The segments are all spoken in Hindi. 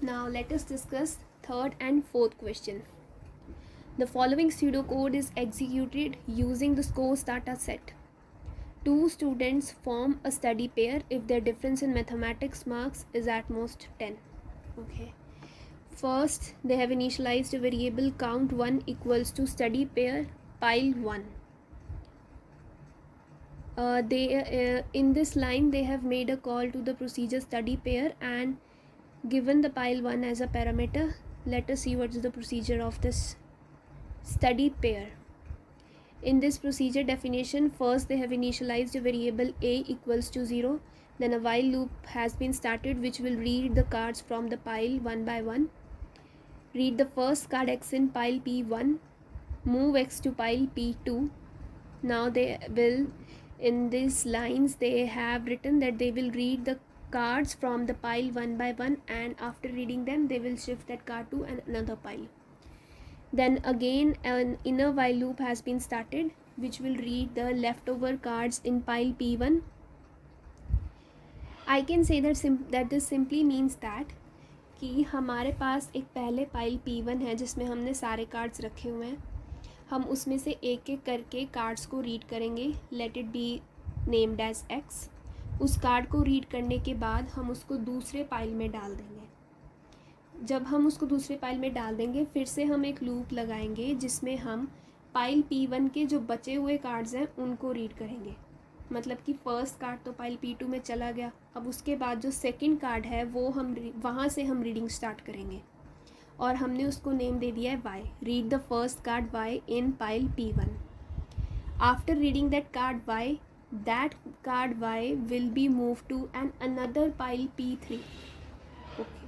Now let us discuss third and fourth question. The following pseudocode is executed using the scores data set. Two students form a study pair if their difference in mathematics marks is at most 10. Okay. First, they have initialized a variable count1 equals to study pair pile1. In this line they have made a call to the procedure study pair and given the pile1 as a parameter. Let us see what is the procedure of this study pair. In this procedure definition, first they have initialized a variable a equals to 0. Then a while loop has been started which will read the cards from the pile one by one. Read the first card x in pile p1, move x to pile p2. Now they will, in these lines they have written that they will read the cards from the pile one by one, and after reading them they will shift that card to another pile. Then again an inner while loop has been started which will read the leftover cards in pile p1. I can say that this simply means that कि हमारे पास एक पहले पाइल p1 है जिसमें हमने सारे कार्ड्स रखे हुए हैं. हम उसमें से एक एक करके कार्ड्स को रीड करेंगे. Let it be named as x. उस कार्ड को रीड करने के बाद हम उसको दूसरे पाइल में डाल देंगे. जब हम उसको दूसरे पाइल में डाल देंगे फिर से हम एक लूप लगाएंगे जिसमें हम पाइल p1 के जो बचे हुए कार्ड्स हैं उनको रीड करेंगे. मतलब कि फर्स्ट कार्ड तो पाइल p2 में चला गया. अब उसके बाद जो सेकंड कार्ड है वो हम वहाँ से हम रीडिंग स्टार्ट करेंगे और हमने उसको नेम दे दिया है y. Read the first card y in pile p1. After reading that card y, that card y will be moved to another pile p3. Okay,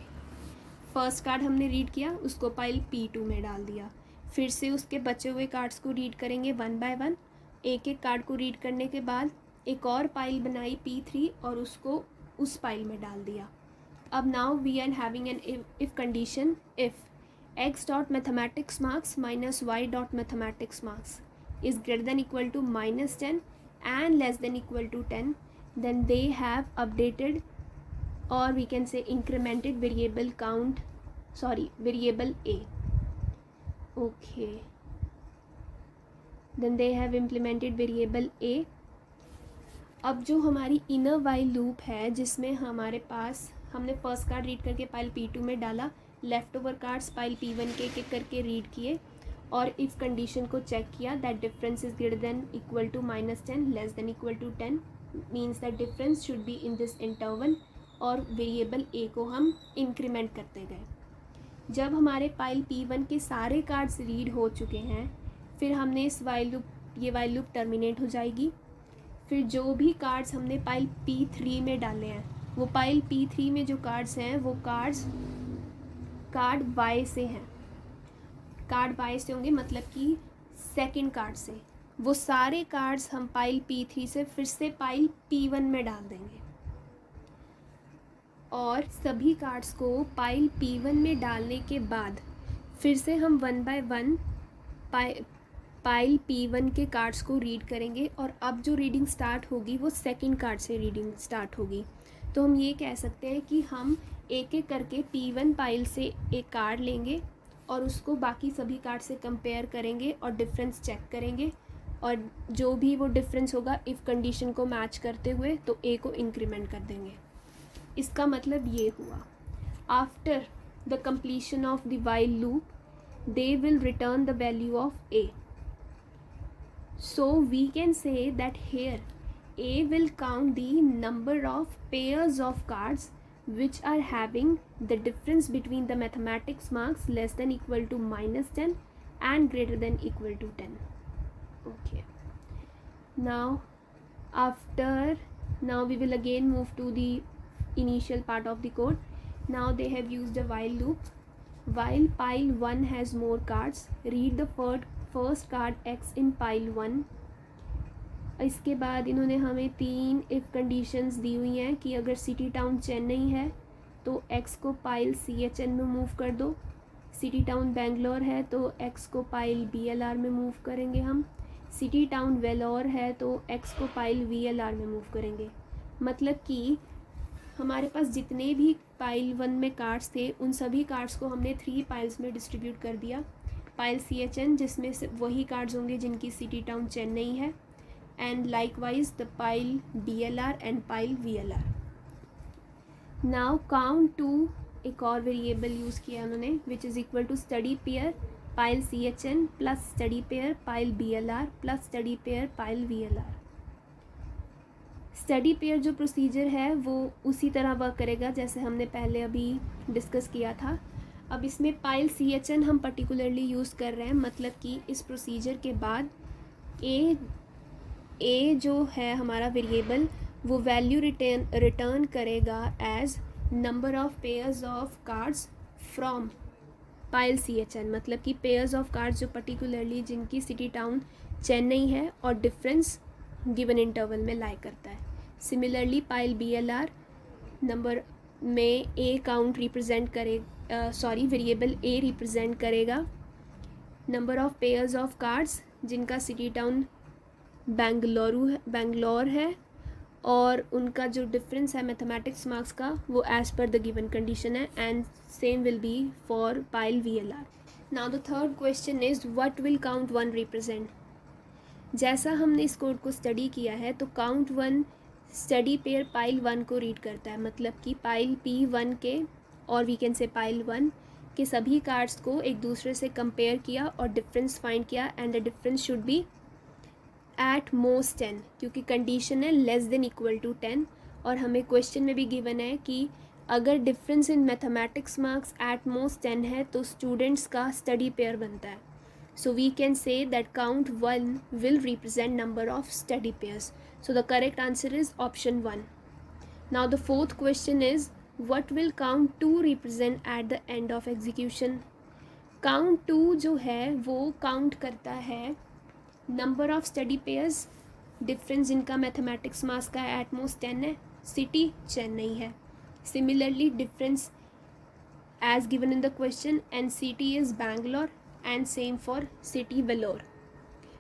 first card हमने रीड किया, उसको पाइल p2 में डाल दिया. फिर से उसके बचे हुए कार्ड्स को रीड करेंगे वन बाय वन. एक एक कार्ड को रीड करने के बाद एक और पाइल बनाई p3 और उसको उस पाइल में डाल दिया. अब now we are having an if condition. If x dot mathematics marks minus y dot mathematics marks is greater than equal to minus 10 and less than equal to 10, then they have updated, or we can say incremented variable a. Okay, then they have implemented variable a. अब जो हमारी इनर वाइल लूप है जिसमें हमारे पास हमने फर्स्ट कार्ड रीड करके पाइल p2 में डाला, left over cards pile p1 के एक करके रीड किए और इफ़ कंडीशन को चेक किया. That difference is greater than equal to -10 less than equal to 10 means that difference should be in this interval. और वेरिएबल a को हम इंक्रीमेंट करते गए. जब हमारे पाइल p1 के सारे कार्ड्स रीड हो चुके हैं फिर हमने इस ये वाइल लूप टर्मिनेट हो जाएगी. फिर जो भी कार्ड्स हमने पाइल p3 में डाले हैं वो पाइल p3 में जो कार्ड्स हैं वो कार्ड y से हैं. कार्ड y से होंगे मतलब कि सेकंड कार्ड से. वो सारे कार्ड्स हम पाइल p3 से फिर से पाइल p1 में डाल देंगे और सभी कार्ड्स को पाइल p1 में डालने के बाद फिर से हम one by one pile p1 के कार्ड्स को रीड करेंगे. और अब जो रीडिंग स्टार्ट होगी वो सेकंड कार्ड से रीडिंग स्टार्ट होगी. तो हम ये कह सकते हैं कि हम एक एक करके p1 पाइल से एक कार्ड लेंगे और उसको बाकी सभी कार्ड से कंपेयर करेंगे और डिफरेंस चेक करेंगे और जो भी वो डिफरेंस होगा इफ़ कंडीशन को मैच करते हुए तो a को इंक्रीमेंट कर देंगे. इसका मतलब ये हुआ after the completion of the while loop they will return the value of a. So we can say that here a will count the number of pairs of cards which are having the difference between the mathematics marks less than equal to -10 and greater than equal to 10. Okay, now we will again move to the initial part of the code. Now they have used a while loop. While pile 1 has more cards, read the first card x in pile 1. इसके बाद इन्होंने हमें 3 इफ़ कंडीशंस दी हुई हैं कि अगर सिटी टाउन चेन्नई है तो x को पाइल CHN में मूव कर दो. सिटी टाउन बेंगलोर है तो x को पाइल BLR में मूव करेंगे हम. सिटी टाउन वेलोर है तो x को पाइल VLR में मूव करेंगे. मतलब कि हमारे पास जितने भी पाइल 1 में कार्ड्स थे उन सभी कार्ड्स को हमने 3 पाइल्स में डिस्ट्रीब्यूट कर दिया। पाइल CHN जिसमें से वही कार्ड्स होंगे जिनकी सिटी टाउन चेन्नई है, and likewise the pile DLR and pile VLR। Now count two, एक और वेरिएबल यूज़ किया उन्होंने, which is equal to study pair pile CHN plus study pair pile BLR plus study pair pile VLR। Study pair जो प्रोसीजर है वो उसी तरह वर्क करेगा जैसे हमने पहले अभी डिस्कस किया था। अब इसमें पाइल CHN हम पर्टिकुलरली यूज़ कर रहे हैं, मतलब कि इस प्रोसीजर के बाद ए जो है हमारा वेरिएबल वो वैल्यू रिटर्न करेगा as number of pairs of cards from pile CHN, मतलब कि पेयर्स ऑफ कार्ड्स जो पर्टिकुलरली जिनकी सिटी टाउन चेन्नई है और डिफरेंस गिवन इंटरवल में लाई करता है। सिमिलरली पाइल BLR नंबर में ए काउंट रिप्रेजेंट करे वेरिएबल ए रिप्रेजेंट करेगा number of pairs of cards जिनका सिटी टाउन बेंगलोर है और उनका जो डिफरेंस है मैथमेटिक्स मार्क्स का वो as per the given condition है, and same will be for pile VLR। Now the third question is what will count 1 represent. जैसा हमने इस कोड को स्टडी किया है तो काउंट 1 स्टडी पेयर पाइल 1 को रीड करता है, मतलब कि पाइल P1 के और वी कैन से पाइल 1 के सभी कार्ड्स को एक दूसरे से कंपेयर किया और डिफरेंस फाइंड किया, and the difference should B at most 10 क्योंकि कंडीशन है लेस देन इक्वल टू 10, और हमें क्वेश्चन में भी गिवन है कि अगर difference in mathematics marks at most 10 है तो स्टूडेंट्स का स्टडी पेयर बनता है। So we can say that count 1 will represent number of study pairs. So the correct answer is option 1. Now the fourth question is what will count 2 represent at the end of execution. Count 2 जो है वो count करता है number of study pairs, difference इनका mathematics marks का at most 10 है, city चेन्नई है। Similarly difference as given in the question and city is Bangalore and same for city Vellore.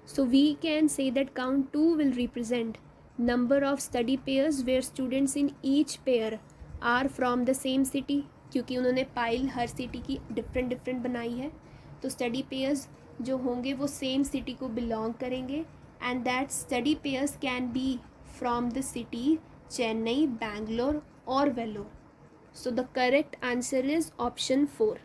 So we can say that count 2 will represent number of study pairs where students in each pair are from the same city, क्योंकि उन्होंने पाइल हर सिटी की डिफरेंट बनाई है तो स्टडी पेयर्स जो होंगे वो सेम सिटी को बिलोंग करेंगे, and that study pairs can be from the city Chennai, Bangalore और Vellore. So the correct answer is option 4।